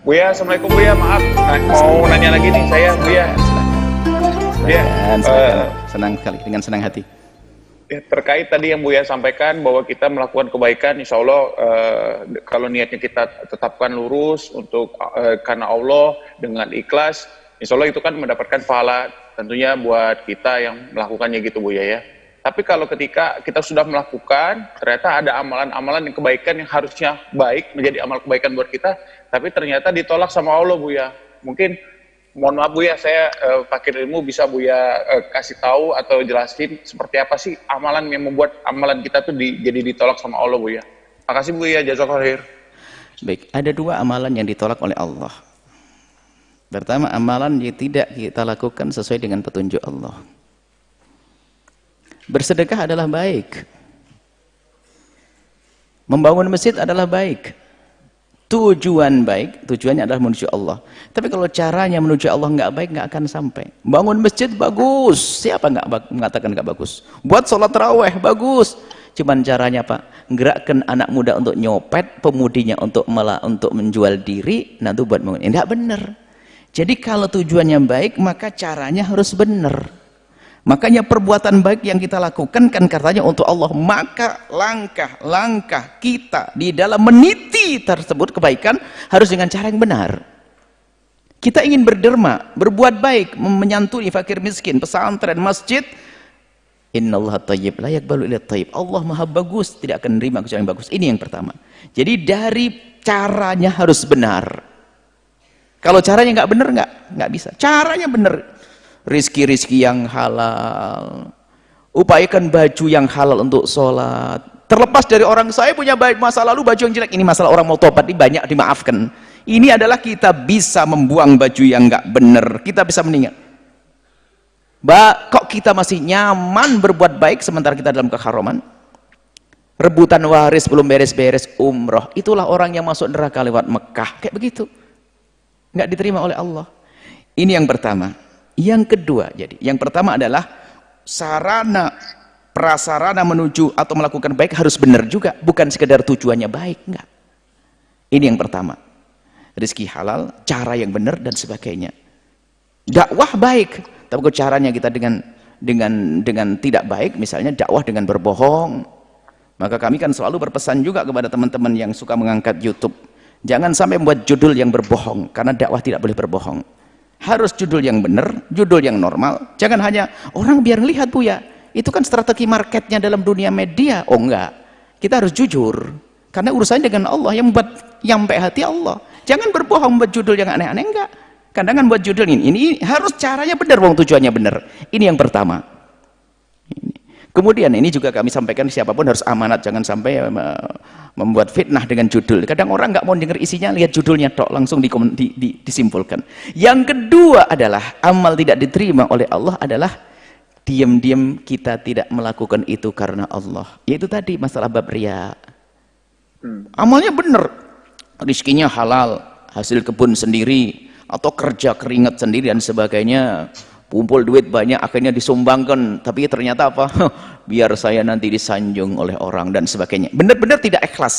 Buya, assalamualaikum Buya, maaf mau nanya lagi nih saya Buya. Ya, Silakan. Senang sekali, dengan senang hati. ya, terkait tadi yang Buya sampaikan bahwa kita melakukan kebaikan, insya Allah kalau niatnya kita tetapkan lurus untuk karena Allah dengan ikhlas, insya Allah itu kan mendapatkan pahala tentunya buat kita yang melakukannya gitu Buya ya. Tapi kalau ketika kita sudah melakukan, ternyata ada amalan-amalan yang kebaikan yang harusnya baik, menjadi amal kebaikan buat kita, tapi ternyata ditolak sama Allah Buya. Mungkin, mohon maaf Buya, saya fakir ilmu, bisa Buya kasih tahu atau jelasin seperti apa sih amalan yang membuat amalan kita tuh jadi ditolak sama Allah Buya. Makasih Buya, jazakallahu khair. Baik, ada dua amalan yang ditolak oleh Allah. Pertama, amalan yang tidak kita lakukan sesuai dengan petunjuk Allah. Bersedekah adalah baik, membangun masjid adalah baik, tujuan baik, tujuannya adalah menuju Allah. Tapi kalau caranya menuju Allah nggak baik, nggak akan sampai. Bangun masjid bagus, siapa nggak mengatakan nggak bagus? Buat sholat taraweh bagus, cuman caranya Pak, gerakkan anak muda untuk nyopet, pemudinya untuk menjual diri, nah itu buat ini nggak benar. Jadi kalau tujuannya baik, maka caranya harus benar. Makanya perbuatan baik yang kita lakukan kan katanya untuk Allah, maka langkah-langkah kita di dalam meniti tersebut kebaikan harus dengan cara yang benar. Kita ingin berderma, berbuat baik, menyantuni fakir miskin, pesantren, masjid. Innallaha thayyib la yaqbalu illa thayyib. Allah Maha bagus, tidak akan menerima kecuali yang bagus. Ini yang pertama. Jadi dari caranya harus benar. Kalau caranya nggak benar, nggak bisa. Caranya benar. Rizki-rizki yang halal, upayakan baju yang halal untuk sholat, terlepas dari orang saya punya masa lalu baju yang jelek, ini masalah orang mau tobat, ini banyak dimaafkan. Ini adalah kita bisa membuang baju yang nggak benar, kita bisa meninggal. Kok kita masih nyaman berbuat baik sementara kita dalam keharaman? Rebutan waris belum beres-beres umroh, itulah orang yang masuk neraka lewat Mekah, kayak begitu, nggak diterima oleh Allah. Ini yang pertama. Yang kedua, jadi yang pertama adalah sarana prasarana menuju atau melakukan baik harus benar juga, bukan sekedar tujuannya baik, enggak. Ini yang pertama. Rezeki halal, cara yang benar dan sebagainya. Dakwah baik, tapi kalau caranya kita dengan tidak baik, misalnya dakwah dengan berbohong, maka kami kan selalu berpesan juga kepada teman-teman yang suka mengangkat YouTube, jangan sampai membuat judul yang berbohong, karena dakwah tidak boleh berbohong. Harus judul yang benar, judul yang normal. Jangan hanya orang biar ngelihat Buya. Itu kan strategi marketnya dalam dunia media. Oh enggak, kita harus jujur. Karena urusannya dengan Allah, yang membuat nyampe hati Allah. Jangan berbohong buat judul yang aneh-aneh, enggak. Kadang buat judul ini harus caranya benar, wong tujuannya benar. Ini yang pertama. Kemudian ini juga kami sampaikan, siapapun harus amanat, jangan sampai membuat fitnah dengan judul. Kadang orang nggak mau dengar isinya, lihat judulnya tok, langsung disimpulkan. Yang kedua adalah amal tidak diterima oleh Allah adalah diam-diam kita tidak melakukan itu karena Allah. Yaitu tadi masalah bab riya. Amalnya benar, rizkinya halal, hasil kebun sendiri, atau kerja keringat sendiri dan sebagainya. Kumpul duit banyak, akhirnya disumbangkan, tapi ternyata apa? Biar saya nanti disanjung oleh orang dan sebagainya. Benar-benar tidak ikhlas,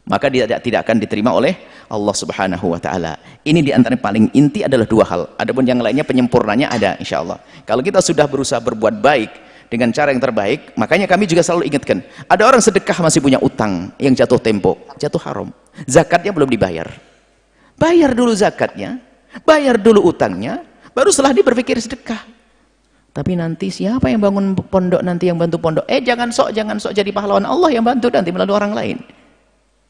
maka dia tidak akan diterima oleh Allah Subhanahu wa Ta'ala. Ini diantara paling inti adalah dua hal. Adapun yang lainnya penyempurnanya ada, insya Allah. Kalau kita sudah berusaha berbuat baik dengan cara yang terbaik, makanya kami juga selalu ingatkan, ada orang sedekah masih punya utang yang jatuh tempo, jatuh haram, zakatnya belum dibayar. Bayar dulu zakatnya, bayar dulu utangnya, baru setelah dia berpikir sedekah. Tapi nanti siapa yang bangun pondok, nanti yang bantu pondok? Jangan sok jadi pahlawan, Allah yang bantu nanti melalui orang lain.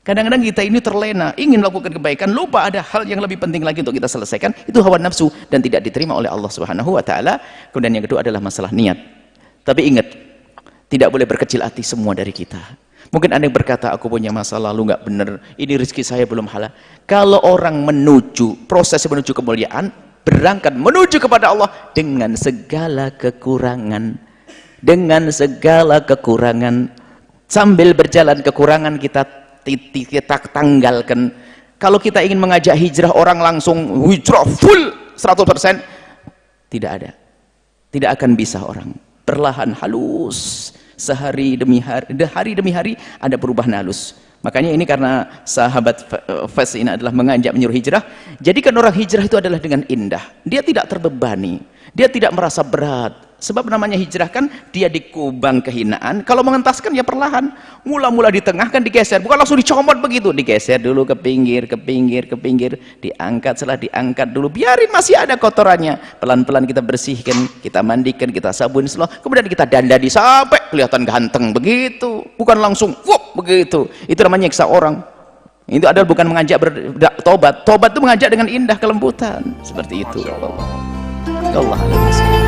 Kadang-kadang kita ini terlena, ingin melakukan kebaikan, lupa ada hal yang lebih penting lagi untuk kita selesaikan, itu hawa nafsu dan tidak diterima oleh Allah Subhanahu wa Ta'ala. Kemudian yang kedua adalah masalah niat. Tapi ingat, tidak boleh berkecil hati semua dari kita. Mungkin ada yang berkata, aku punya masa lalu nggak benar, ini rezeki saya belum halal. Kalau orang proses menuju kemuliaan, berangkat menuju kepada Allah dengan segala kekurangan, sambil berjalan kekurangan kita tanggalkan. Kalau kita ingin mengajak hijrah orang langsung hijrah full 100%, tidak akan bisa. Orang perlahan halus, hari demi hari ada perubahan halus. Makanya ini karena sahabat Fas ini adalah mengajak menyuruh hijrah. Jadi kan orang hijrah itu adalah dengan indah. Dia tidak terbebani. Dia tidak merasa berat. Sebab namanya hijrah kan dia dikubang kehinaan. Kalau mengentaskan ya perlahan. Mula-mula di tengah kan digeser. Bukan langsung dicomot begitu. Digeser dulu ke pinggir, ke pinggir, ke pinggir. Diangkat, setelah diangkat dulu. Biarin masih ada kotorannya. Pelan-pelan kita bersihkan, kita mandikan, kita sabun slow. Kemudian kita dandani sampai kelihatan ganteng begitu. Bukan langsung wup, begitu. Itu namanya nyiksa orang. Itu adalah bukan mengajak bertobat. Tobat itu mengajak dengan indah kelembutan. Seperti itu. Allah.